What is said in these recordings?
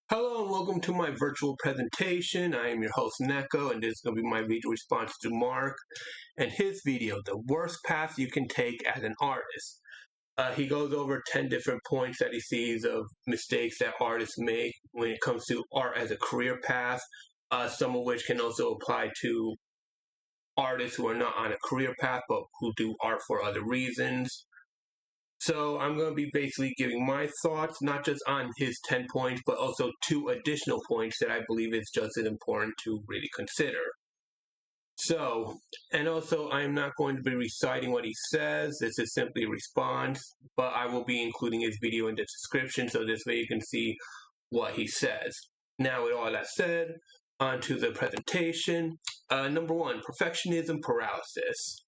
Hello and welcome to my virtual presentation. I am your host Neko, and this is going to be my video response to Mark and his video, The Worst Path You Can Take as an Artist. He goes over 10 different points that he sees of mistakes that artists make when it comes to art as a career path, some of which can also apply to artists who are not on a career path but who do art for other reasons. So I'm going to be basically giving my thoughts, not just on his 10 points, but also 2 additional points that I believe is just as important to really consider. So, and also I'm not going to be reciting what he says. This is simply a response, but I will be including his video in the description so this way you can see what he says. Now, with all that said, on to the presentation. Number 1, perfectionism paralysis.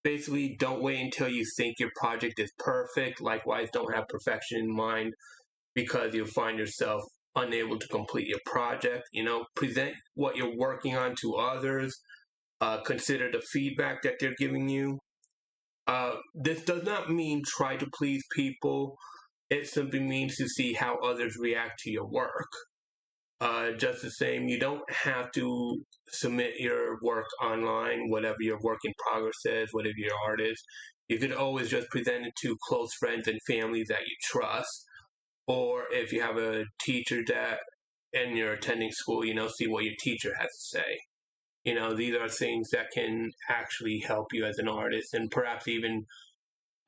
Basically, don't wait until you think your project is perfect. Likewise, don't have perfection in mind because you'll find yourself unable to complete your project. Present what you're working on to others. Consider the feedback that they're giving you. This does not mean try to please people. It simply means to see how others react to your work. Just the same, you don't have to submit your work online, whatever your work in progress is, whatever your art is. You could always just present it to close friends and family that you trust. Or if you have a teacher and you're attending school, see what your teacher has to say. These are things that can actually help you as an artist and perhaps even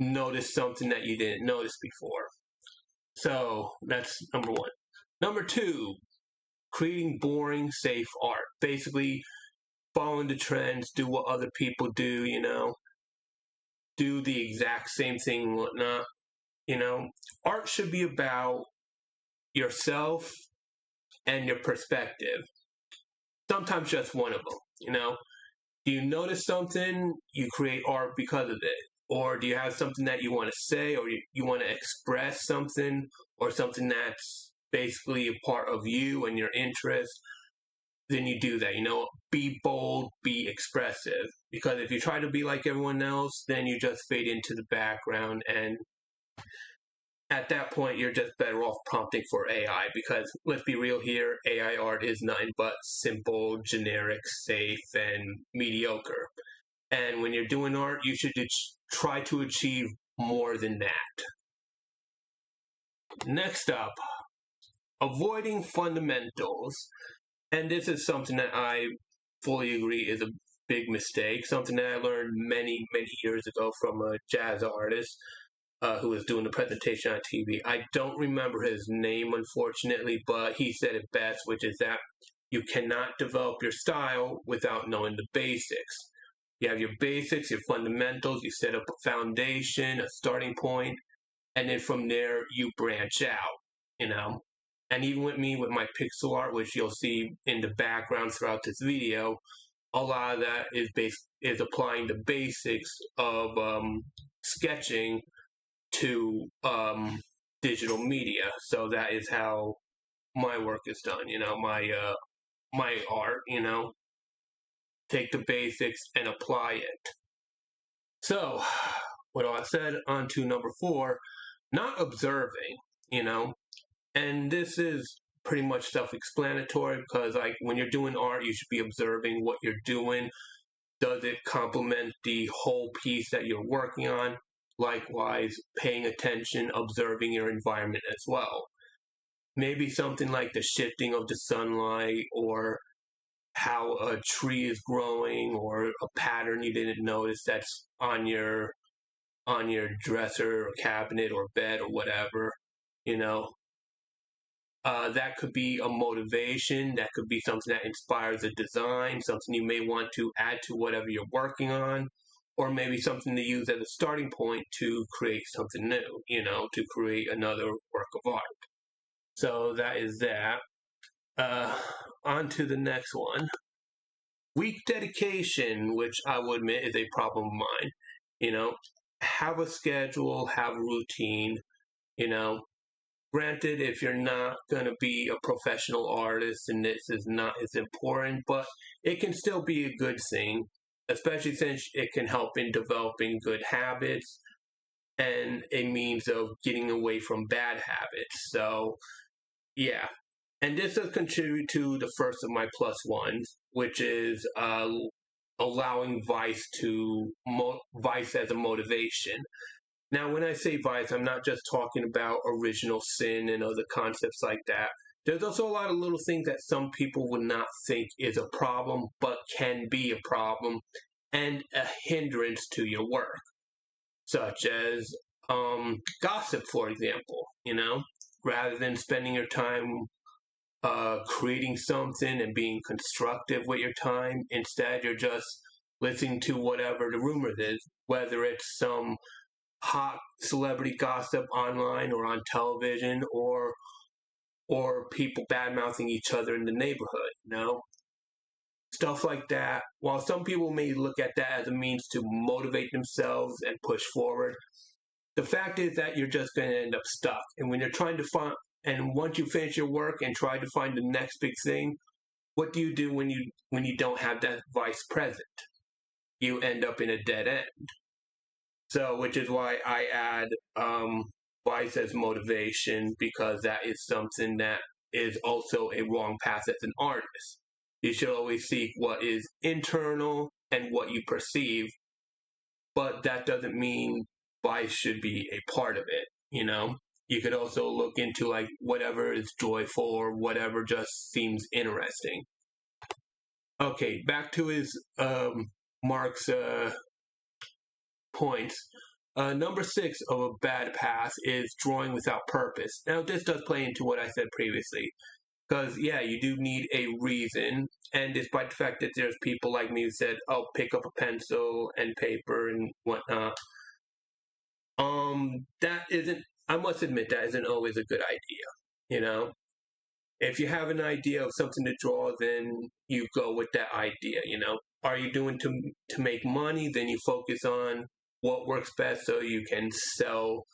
notice something that you didn't notice before. So that's number 1. Number 2, creating boring, safe art. Basically, following the trends, do what other people do, do the exact same thing and whatnot. Art should be about yourself and your perspective. Sometimes just one of them, Do you notice something, you create art because of it. Or do you have something that you want to say, or you want to express something, or something that's basically a part of you and your interest, then you do that. Be bold, be expressive. Because if you try to be like everyone else, then you just fade into the background, and at that point, you're just better off prompting for AI. Because let's be real here, AI art is nothing but simple, generic, safe, and mediocre. And when you're doing art, you should try to achieve more than that. Next up, avoiding fundamentals. And this is something that I fully agree is a big mistake, something that I learned many, many years ago from a jazz artist who was doing a presentation on TV. I don't remember his name, unfortunately, but he said it best, which is that you cannot develop your style without knowing the basics. You have your basics, your fundamentals, you set up a foundation, a starting point, and then from there you branch out, And even with me, with my pixel art, which you'll see in the background throughout this video, a lot of that is applying the basics of sketching to digital media. So that is how my work is done, my art, take the basics and apply it. So, with all that said, on to number 4, not observing, and this is pretty much self-explanatory because when you're doing art, you should be observing what you're doing. Does it complement the whole piece that you're working on? Likewise, paying attention, observing your environment as well. Maybe something like the shifting of the sunlight, or how a tree is growing, or a pattern you didn't notice that's on your dresser or cabinet or bed or whatever, that could be a motivation. That could be something that inspires a design, something you may want to add to whatever you're working on, or maybe something to use as a starting point to create something new, to create another work of art. So that is that. On to the next one. Weak dedication, which I will admit is a problem of mine. Have a schedule, have a routine, Granted, if you're not going to be a professional artist, and this is not as important, but it can still be a good thing, especially since it can help in developing good habits and a means of getting away from bad habits. So, yeah. And this does contribute to the first of my plus ones, which is allowing vice as a motivation. Now, when I say vice, I'm not just talking about original sin and other concepts like that. There's also a lot of little things that some people would not think is a problem, but can be a problem and a hindrance to your work, such as gossip, for example. Rather than spending your time creating something and being constructive with your time, instead you're just listening to whatever the rumor is, whether it's some hot celebrity gossip online or on television, or people bad mouthing each other in the neighborhood. Stuff like that. While some people may look at that as a means to motivate themselves and push forward, the fact is that you're just going to end up stuck. And when you're trying to find, and once you finish your work and try to find the next big thing, what do you do when you don't have that vice present? You end up in a dead end. So, which is why I add vice as motivation, because that is something that is also a wrong path as an artist. You should always seek what is internal and what you perceive, but that doesn't mean vice should be a part of it. You could also look into like whatever is joyful or whatever just seems interesting. Okay, back to his Mark's points. Number 6 of a bad path is drawing without purpose. Now, this does play into what I said previously, because yeah, you do need a reason. And despite the fact that there's people like me who said, "Oh, pick up a pencil and paper and whatnot," that isn't. I must admit that isn't always a good idea. If you have an idea of something to draw, then you go with that idea. Are you doing to make money? Then you focus on what works best so you can sell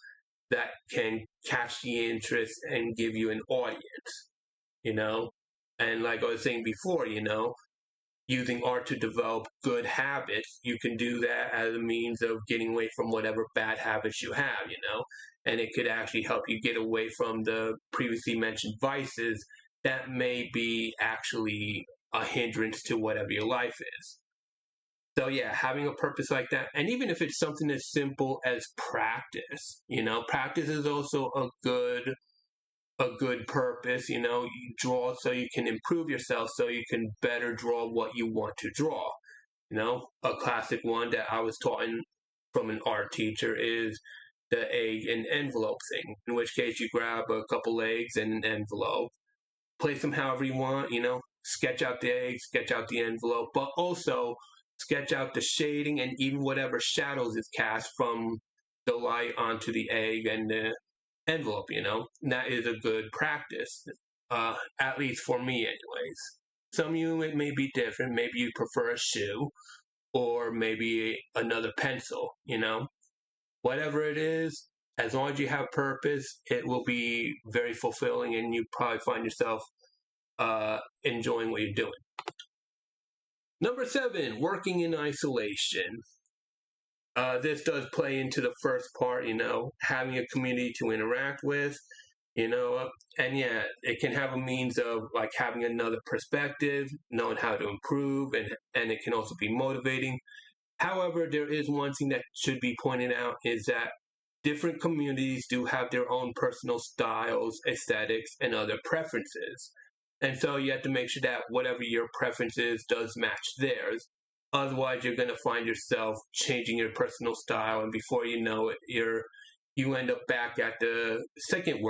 that can catch the interest and give you an audience. And like I was saying before, using art to develop good habits, you can do that as a means of getting away from whatever bad habits you have. And it could actually help you get away from the previously mentioned vices that may be actually a hindrance to whatever your life is. So yeah, having a purpose like that, and even if it's something as simple as practice, practice is also a good purpose. You draw so you can improve yourself, so you can better draw what you want to draw. A classic one that I was taught from an art teacher is the egg and envelope thing, in which case you grab a couple eggs and an envelope, place them however you want, sketch out the egg, sketch out the envelope, but also sketch out the shading and even whatever shadows is cast from the light onto the egg and the envelope. And that is a good practice, at least for me anyways. Some of you, it may be different. Maybe you prefer a shoe or maybe another pencil. Whatever it is, as long as you have purpose, it will be very fulfilling, and you probably find yourself enjoying what you're doing. Number 7, working in isolation. This does play into the first part, having a community to interact with, and yeah, it can have a means of like having another perspective, knowing how to improve, and it can also be motivating. However, there is one thing that should be pointed out, is that different communities do have their own personal styles, aesthetics, and other preferences. And so you have to make sure that whatever your preference is does match theirs. Otherwise, you're going to find yourself changing your personal style, and before you know it, you end up back at the second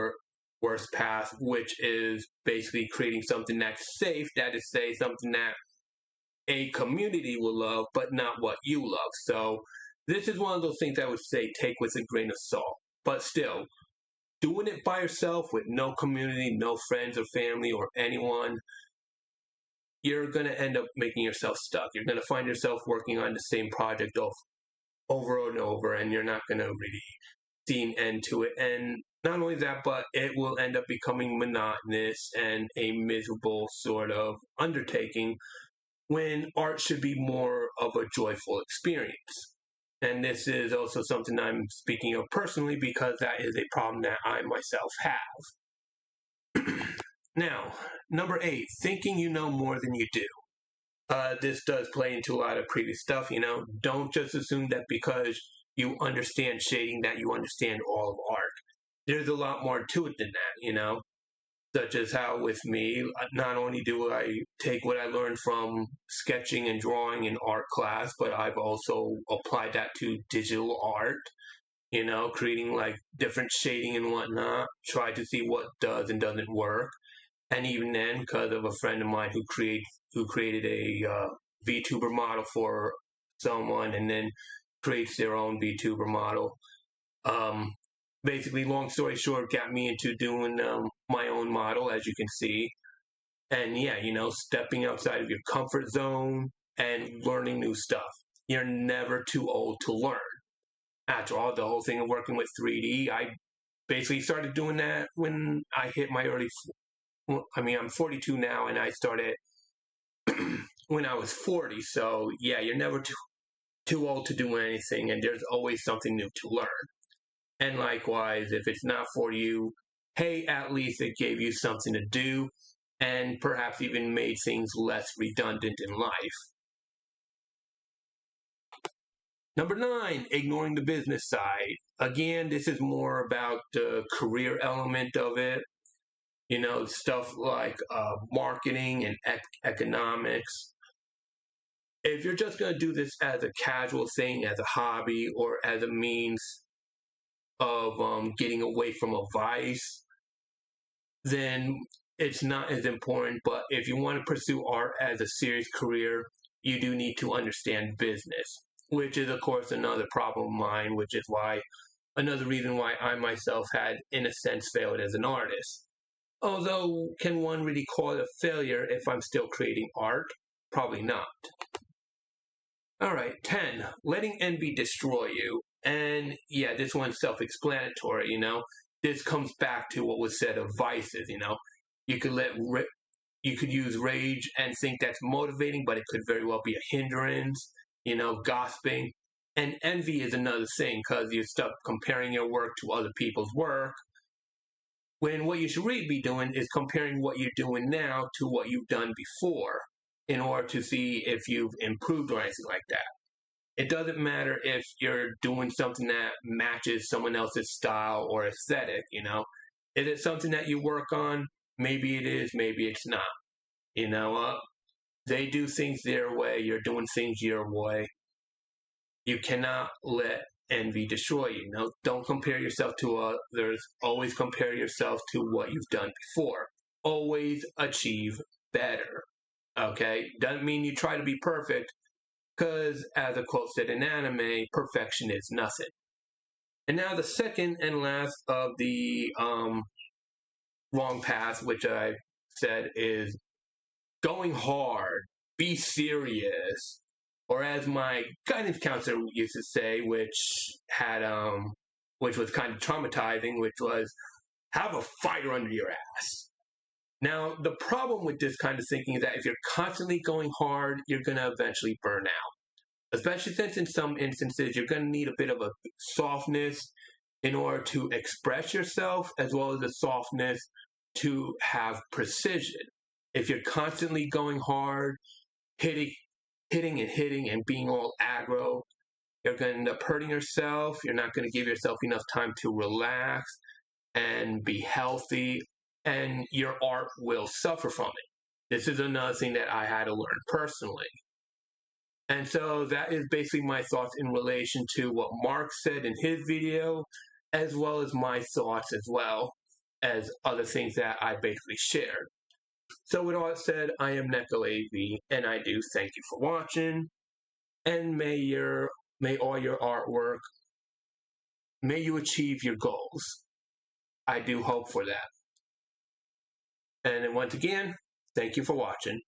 worst path, which is basically creating something that's safe, that is, say, something that a community will love, but not what you love. So this is one of those things I would say take with a grain of salt. But still, doing it by yourself with no community, no friends or family or anyone, you're going to end up making yourself stuck. You're going to find yourself working on the same project over and over, and you're not going to really see an end to it. And not only that, but it will end up becoming monotonous and a miserable sort of undertaking, when art should be more of a joyful experience. And this is also something I'm speaking of personally because that is a problem that I myself have. Now, number 8, thinking you know more than you do. This does play into a lot of previous stuff, Don't just assume that because you understand shading that you understand all of art. There's a lot more to it than that, Such as how with me, not only do I take what I learned from sketching and drawing in art class, but I've also applied that to digital art, creating like different shading and whatnot, try to see what does and doesn't work. And even then, because of a friend of mine who created a VTuber model for someone, and then creates their own VTuber model. Um, Basically, long story short, got me into doing my own model, as you can see. And yeah, stepping outside of your comfort zone and learning new stuff. You're never too old to learn. After all, the whole thing of working with 3D, I basically started doing that when I hit my I'm 42 now, and I started when I was 40. So yeah, you're never too old to do anything, and there's always something new to learn. And likewise, if it's not for you, hey, at least it gave you something to do and perhaps even made things less redundant in life. Number 9, ignoring the business side. Again, this is more about the career element of it. Stuff like marketing and economics. If you're just going to do this as a casual thing, as a hobby, or as a means of getting away from a vice, then it's not as important. But if you want to pursue art as a serious career, you do need to understand business, which is, of course, another problem of mine, which is another reason why I myself had, in a sense, failed as an artist. Although, can one really call it a failure if I'm still creating art? Probably not. All right, 10, letting envy destroy you. And yeah, this one's self-explanatory, This comes back to what was said of vices, You could you could use rage and think that's motivating, but it could very well be a hindrance, gossiping. And envy is another thing because you're stuck comparing your work to other people's work, when what you should really be doing is comparing what you're doing now to what you've done before in order to see if you've improved or anything like that. It doesn't matter if you're doing something that matches someone else's style or aesthetic, Is it something that you work on? Maybe it is, maybe it's not. They do things their way, you're doing things your way. You cannot let envy destroy you. Don't compare yourself to others. Always compare yourself to what you've done before. Always achieve better. Okay? Doesn't mean you try to be perfect, because as a quote said in anime, perfection is nothing. And now the second and last of the wrong path, which I said, is going hard, be serious, or as my guidance counselor used to say, which was kind of traumatizing, which was have a fire under your ass. Now, the problem with this kind of thinking is that if you're constantly going hard, you're going to eventually burn out. Especially since in some instances, you're going to need a bit of a softness in order to express yourself, as well as a softness to have precision. If you're constantly going hard, hitting and being all aggro, you're going to end up hurting yourself. You're not going to give yourself enough time to relax and be healthy, and your art will suffer from it. This is another thing that I had to learn personally. And so that is basically my thoughts in relation to what Mark said in his video, as well as my thoughts as well as other things that I basically shared. So with all that said, I am Neko AV, and I do thank you for watching, and may all your artwork, may you achieve your goals. I do hope for that. And then once again, thank you for watching.